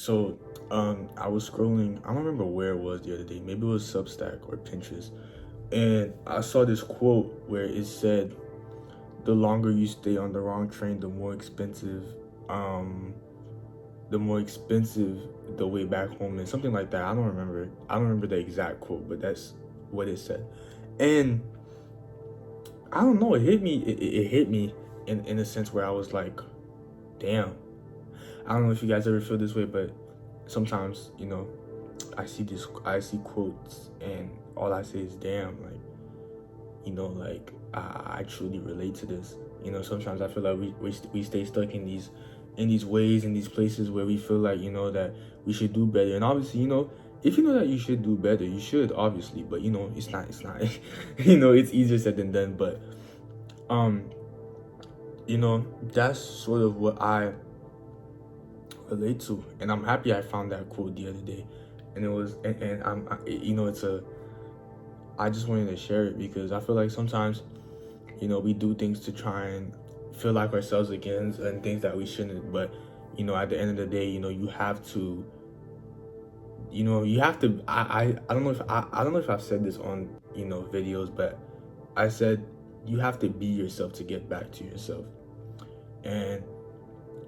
So, I was scrolling. I don't remember where it was the other day. Maybe it was Substack or Pinterest, and I saw this quote where it said, "The longer you stay on the wrong train, um, the more expensive the way back home is." Something like that. I don't remember. I don't remember the exact quote, but that's what it said. And I don't know. It hit me. It hit me in a sense where I was like, "Damn." I don't know if you guys ever feel this way, but sometimes, I see quotes and all I say is damn, like, like I truly relate to this. Sometimes I feel like we stay stuck in these ways, in these places where we feel like, that we should do better. And obviously, if you know that you should do better, you should obviously, but it's not it's easier said than done. But um, that's sort of what I relate to, and I'm happy I found that quote the other day, and it was, and it's a. I just wanted to share it because I feel like sometimes, we do things to try and feel like ourselves again and things that we shouldn't. But at the end of the day, you have to, I don't know if I don't know if I've said this on videos, but I said you have to be yourself to get back to yourself, and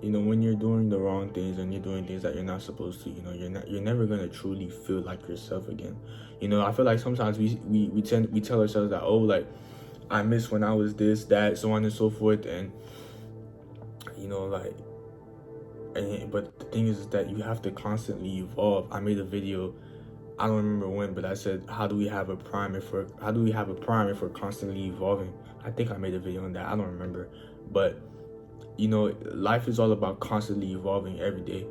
when you're doing the wrong things and you're doing things that you're not supposed to, you're never gonna truly feel like yourself again. I feel like sometimes we tell ourselves that, oh, like, I miss when I was this, that, so on and so forth, and like, but the thing is that you have to constantly evolve. I made a video, I don't remember when, but I said, how do we have a prime if we're constantly evolving? I think I made a video on that. I don't remember, but life is all about constantly evolving every day.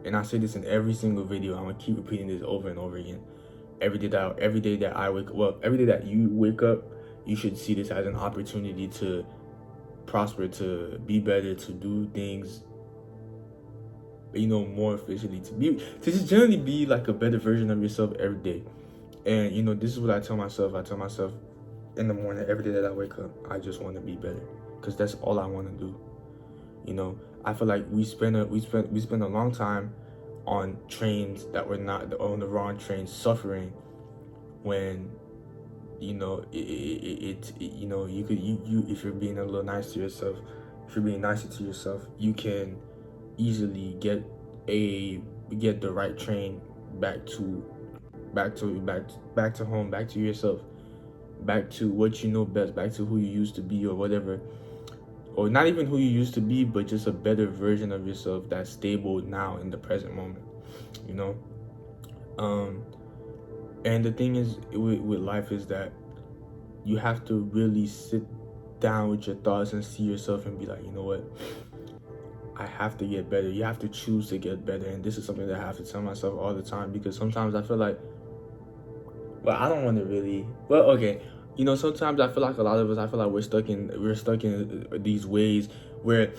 And I say this in every single video. I'm gonna keep repeating this over and over again. Every day that I wake well, every day that you wake up, you should see this as an opportunity to prosper, to be better, to do things, more efficiently, to just generally be like a better version of yourself every day. And this is what I tell myself. I tell myself in the morning, every day that I wake up, I just want to be better, because that's all I want to do. I feel like we spend a long time on trains that were not on the wrong trains, suffering when you if you're being a little nice to yourself, if you're being nicer to yourself, you can easily get the right train back to home, back to yourself, back to what you know best, back to who you used to be, or whatever, or not even who you used to be, but just a better version of yourself that's stable now in the present moment, you know? And the thing is with life is that you have to really sit down with your thoughts and see yourself and be like, you know what? I have to get better. You have to choose to get better. And this is something that I have to tell myself all the time, because sometimes I feel like, well, I don't want to really, well, okay. Sometimes I feel like a lot of us, I feel like we're stuck in these ways where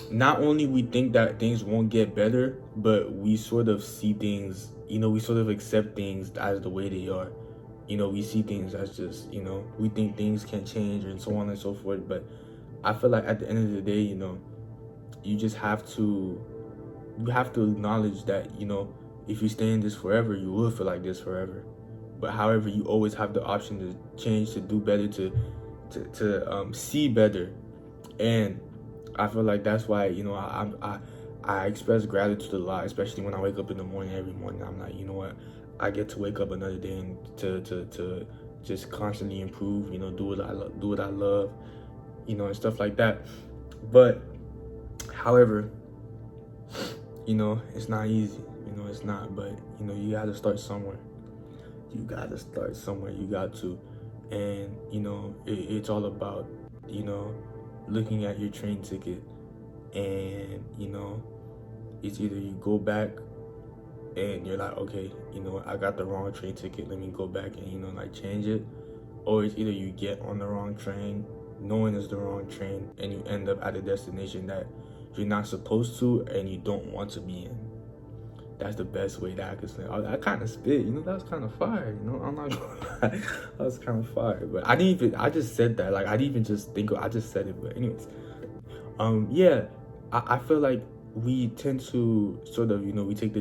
not only we think that things won't get better, but we sort of see things, we sort of accept things as the way they are. We see things as just, we think things can change and so on and so forth. But I feel like at the end of the day, you just you have to acknowledge that, if you stay in this forever, you will feel like this forever. But however, you always have the option to change, to do better, to see better. And I feel like that's why, I express gratitude a lot, especially when I wake up in the morning. Every morning I'm like, you know what, I get to wake up another day and to just constantly improve, do what I love, and stuff like that. But however, it's not easy, it's not. But you got to start somewhere. You got to. And it's all about looking at your train ticket, and it's either you go back and you're like, okay, I got the wrong train ticket, let me go back and like change it. Or it's either you get on the wrong train knowing it's the wrong train, and you end up at a destination that you're not supposed to and you don't want to be in. That's the best way that I could say. I kind of spit, that was kind of fire, I'm not gonna lie. That was kind of fire. But I just said that. Like, I didn't even just think, I just said it. But anyways, yeah, I feel like we tend to sort of, we take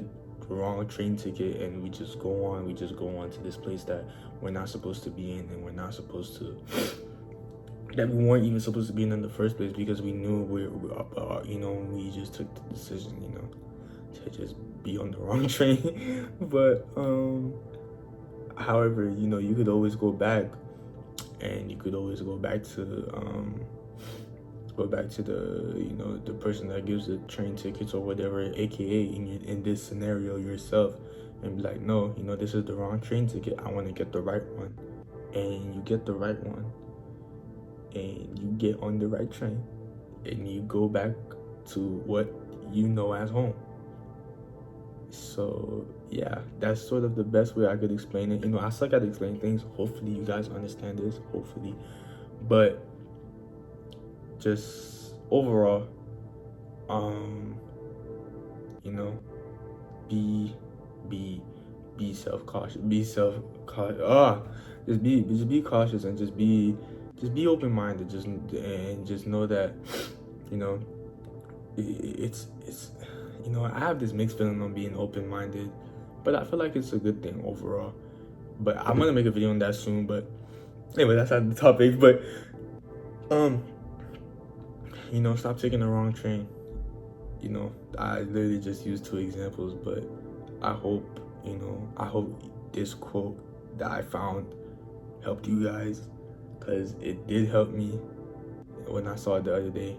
the wrong train ticket and we just go on to this place that we're not supposed to be in, and we're not supposed to, that we weren't even supposed to be in the first place, because we knew we just took the decision, to just be on the wrong train. But however, you could always go back, and you could always go back to the person that gives the train tickets or whatever, aka in this scenario yourself, and be like, no, this is the wrong train ticket, I want to get the right one. And you get the right one, and you get on the right train, and you go back to what you know as home. So yeah, that's sort of the best way I could explain it. I suck at explaining things. Hopefully you guys understand this, hopefully. But just overall, be self-cautious, just be cautious, and just be open-minded, just know that, it's I have this mixed feeling on being open-minded, but I feel like it's a good thing overall. But I'm gonna make a video on that soon. But anyway, that's not the topic. But stop taking the wrong train. I literally just used 2 examples, but I hope this quote that I found helped you guys, because it did help me when I saw it the other day.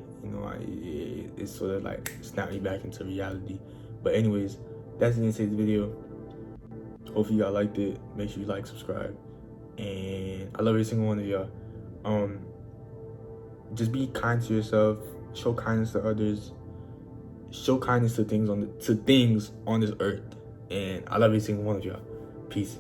It sort of like snapped me back into reality. But anyways, that's the end of today's video. Hopefully y'all liked it. Make sure you like, subscribe, and I love every single one of y'all. Just be kind to yourself, show kindness to others, show kindness to things on this earth, and I love every single one of y'all. Peace.